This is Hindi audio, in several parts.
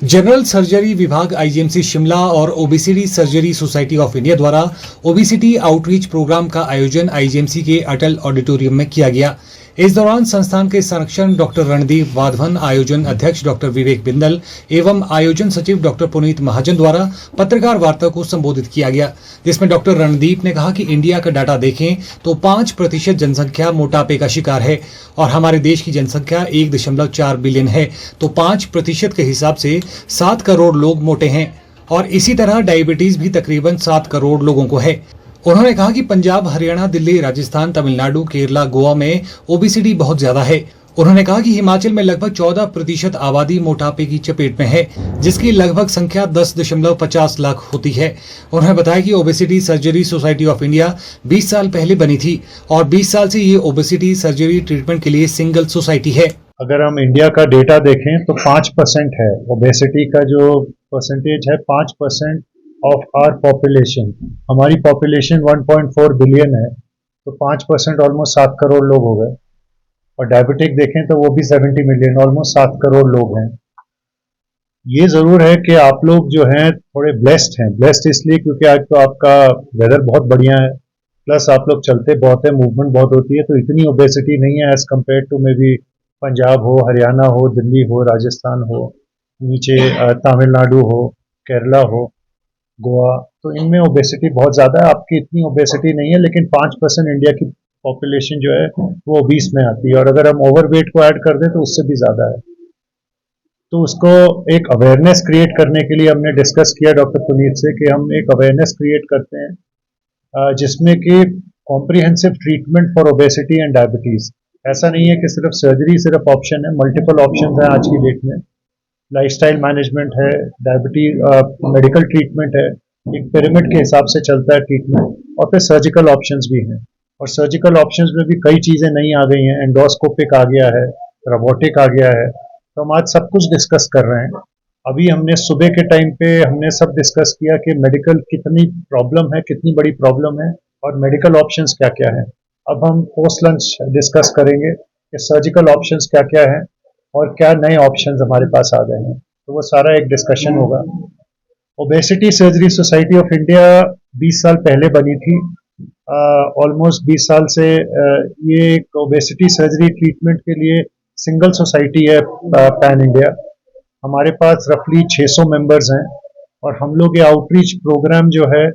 जनरल सर्जरी विभाग आईजीएमसी शिमला और obesity surgery society of India द्वारा ओबेसिटी आउटरीच प्रोग्राम का आयोजन आईजीएमसी के अटल ऑडिटोरियम में किया गया। इस दौरान संस्थान के संरक्षण डॉक्टर रणदीप वाधवन, आयोजन अध्यक्ष डॉक्टर विवेक बिंदल एवं आयोजन सचिव डॉक्टर पुनीत महाजन द्वारा पत्रकार वार्ता को संबोधित किया गया, जिसमें डॉक्टर रणदीप ने कहा कि इंडिया का डाटा देखें तो 5% जनसंख्या मोटापे का शिकार है और हमारे देश की जनसंख्या 1.4 बिलियन है, तो 5% के हिसाब से 7 करोड़ लोग मोटे हैं और इसी तरह डायबिटीज भी तकरीबन 7 करोड़ लोगों को है। उन्होंने कहा कि पंजाब, हरियाणा, दिल्ली, राजस्थान, तमिलनाडु, केरला, गोवा में ओबेसिटी बहुत ज्यादा है। उन्होंने कहा कि हिमाचल में लगभग 14% आबादी मोटापे की चपेट में है, जिसकी लगभग संख्या 10.50 लाख होती है। उन्होंने बताया कि obesity surgery society of India 20 साल पहले बनी थी और 20 साल से ये ओबेसिटी सर्जरी ट्रीटमेंट के लिए सिंगल सोसाइटी है। अगर हम इंडिया का डेटा देखें तो 5% है ओबेसिटी का, जो परसेंटेज है 5% ऑफ आवर पॉपुलेशन। हमारी पॉपुलेशन 1.4 बिलियन है, तो 5% ऑलमोस्ट 7 करोड़ लोग हो गए। और डायबिटिक देखें तो वो भी 70 मिलियन, ऑलमोस्ट 7 करोड़ लोग हैं। ये जरूर है कि आप लोग जो हैं थोड़े ब्लेस्ड हैं। ब्लेस्ड इसलिए क्योंकि आज तो आपका वेदर बहुत बढ़िया है, प्लस आप लोग चलते बहुत है, मूवमेंट बहुत होती है, तो इतनी ओबेसिटी नहीं है as compare to may be Punjab हो, हरियाणा हो, दिल्ली हो, राजस्थान हो, नीचे तमिलनाडु हो, केरला हो, गोवा। तो इनमें ओबेसिटी बहुत ज़्यादा है। आपकी इतनी ओबेसिटी नहीं है, लेकिन 5% इंडिया की पॉपुलेशन जो है वो 20 में आती है, और अगर हम ओवरवेट को ऐड कर दें तो उससे भी ज़्यादा है। तो उसको एक अवेयरनेस क्रिएट करने के लिए हमने डिस्कस किया डॉक्टर पुनीत से कि हम एक अवेयरनेस क्रिएट करते हैं जिसमें कि comprehensive treatment for obesity and diabetes. ऐसा नहीं है कि सिर्फ सर्जरी सिर्फ ऑप्शन है, मल्टीपल ऑप्शन है आज की डेट में। लाइफस्टाइल मैनेजमेंट है, डायबिटीज मेडिकल ट्रीटमेंट है, एक पिरामिड के हिसाब से चलता है ट्रीटमेंट, और फिर सर्जिकल ऑप्शंस भी हैं। और सर्जिकल ऑप्शंस में भी कई चीज़ें नई आ गई हैं, एंडोस्कोपिक आ गया है, रोबोटिक आ गया है। तो हम आज सब कुछ डिस्कस कर रहे हैं। अभी हमने सुबह के टाइम पे हमने सब डिस्कस किया कि मेडिकल कितनी प्रॉब्लम है, कितनी बड़ी प्रॉब्लम है, और मेडिकल ऑप्शंस क्या क्या हैं। अब हम पोस्ट लंच डिस्कस करेंगे कि सर्जिकल ऑप्शंस क्या क्या हैं और क्या नए ऑप्शंस हमारे पास आ गए हैं, तो वो सारा एक डिस्कशन होगा। Obesity surgery society of India 20 साल पहले बनी थी। ऑलमोस्ट 20 साल से ये एक ओबेसिटी सर्जरी ट्रीटमेंट के लिए सिंगल सोसाइटी है पैन इंडिया। हमारे पास रफली 600 मेंबर्स हैं, और हम लोग ये आउटरीच प्रोग्राम जो है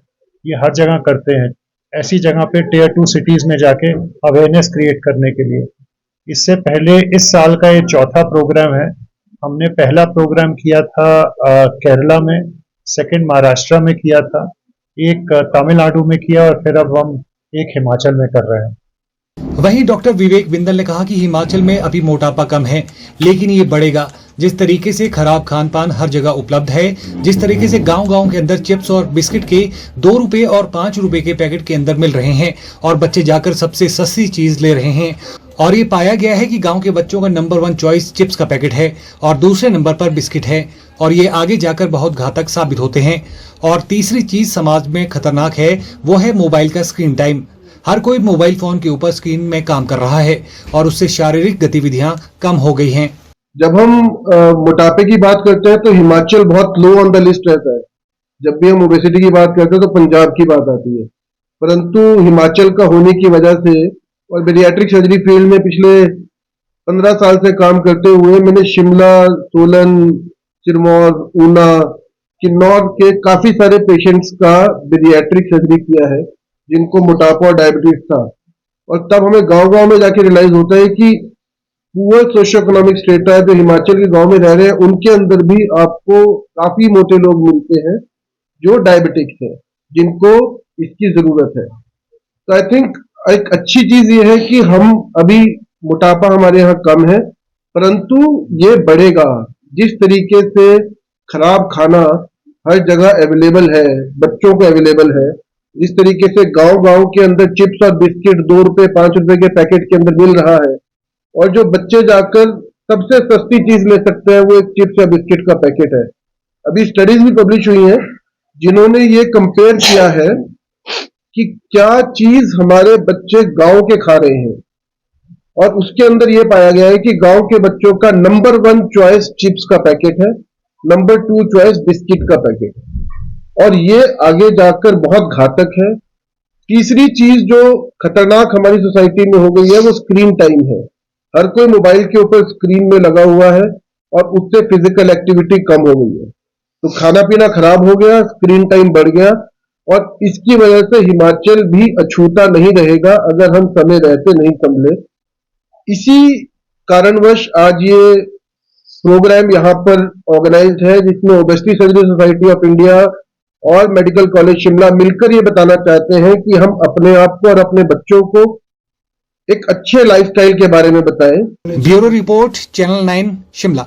ये हर जगह करते हैं, ऐसी जगह पे Tier 2 सिटीज़ में जाके अवेयरनेस क्रिएट करने के लिए। इससे पहले इस साल का ये चौथा प्रोग्राम है। हमने पहला प्रोग्राम किया था केरला में, सेकंड महाराष्ट्र में किया था, एक तमिलनाडु में किया, और फिर अब हम एक हिमाचल में कर रहे हैं। वहीं डॉक्टर विवेक बिंदल ने कहा कि हिमाचल में अभी मोटापा कम है, लेकिन ये बढ़ेगा। जिस तरीके से खराब खान पान हर जगह उपलब्ध है, जिस तरीके से गांव-गांव के अंदर चिप्स और बिस्किट के 2 रुपए और 5 रुपए के पैकेट के अंदर मिल रहे हैं और बच्चे जाकर सबसे सस्ती चीज ले रहे हैं, और ये पाया गया है कि गांव के बच्चों का नंबर 1 चॉइस चिप्स का पैकेट है और दूसरे नंबर पर बिस्किट है, और ये आगे जाकर बहुत घातक साबित होते हैं। और तीसरी चीज समाज में खतरनाक है, वो है मोबाइल का स्क्रीन टाइम। हर कोई मोबाइल फोन के ऊपर स्क्रीन में काम कर रहा है और उससे शारीरिक गतिविधियां कम हो गई हैं। जब हम मोटापे की बात करते हैं तो हिमाचल बहुत लो ऑन द लिस्ट रहता है। जब भी हम ओबेसिटी की बात करते हैं तो पंजाब की बात आती है, परंतु हिमाचल का होने की वजह से और बेरियाट्रिक सर्जरी फील्ड में पिछले 15 साल से काम करते हुए मैंने शिमला, सोलन, सिरमौर, ऊना, किन्नौर के काफी सारे पेशेंट्स का बेरियाट्रिक सर्जरी किया है जिनको मोटापा और डायबिटीज था। और तब हमें गांव-गांव में जाके रियलाइज होता है कि पुअर सोशियो इकोनॉमिक स्टेटा जो हिमाचल के गांव में रह रहे हैं, उनके अंदर भी आपको काफी मोटे लोग मिलते हैं जो डायबिटिक है, जिनको इसकी जरूरत है। तो आई थिंक एक अच्छी चीज ये है कि हम अभी मोटापा हमारे यहाँ कम है, परंतु ये बढ़ेगा। जिस तरीके से खराब खाना हर जगह अवेलेबल है, बच्चों को अवेलेबल है, जिस तरीके से गांव-गांव के अंदर चिप्स और बिस्किट 2 रुपए 5 रुपए के पैकेट के अंदर मिल रहा है, और जो बच्चे जाकर सबसे सस्ती चीज ले सकते हैं वो एक चिप्स या बिस्किट का पैकेट है। अभी स्टडीज भी पब्लिश हुई हैं जिन्होंने ये कंपेयर किया है कि क्या चीज हमारे बच्चे गांव के खा रहे हैं, और उसके अंदर यह पाया गया है कि गांव के बच्चों का नंबर 1 चॉइस चिप्स का पैकेट है, नंबर 2 चॉइस बिस्किट का पैकेट, और ये आगे जाकर बहुत घातक है। तीसरी चीज जो खतरनाक हमारी सोसाइटी में हो गई है वो स्क्रीन टाइम है। हर कोई मोबाइल के ऊपर स्क्रीन में लगा हुआ है और उससे फिजिकल एक्टिविटी कम हो गई है, तो खाना पीना खराब हो गया, स्क्रीन टाइम बढ़ गया, और इसकी वजह से हिमाचल भी अछूता नहीं रहेगा अगर हम समय रहते नहीं संभले। इसी कारणवश आज ये प्रोग्राम यहाँ पर ऑर्गेनाइज्ड है, जिसमें obesity surgery society of India और मेडिकल कॉलेज शिमला मिलकर ये बताना चाहते हैं कि हम अपने आप को और अपने बच्चों को एक अच्छे लाइफस्टाइल के बारे में बताएं। Bureau report, channel 9 Shimla.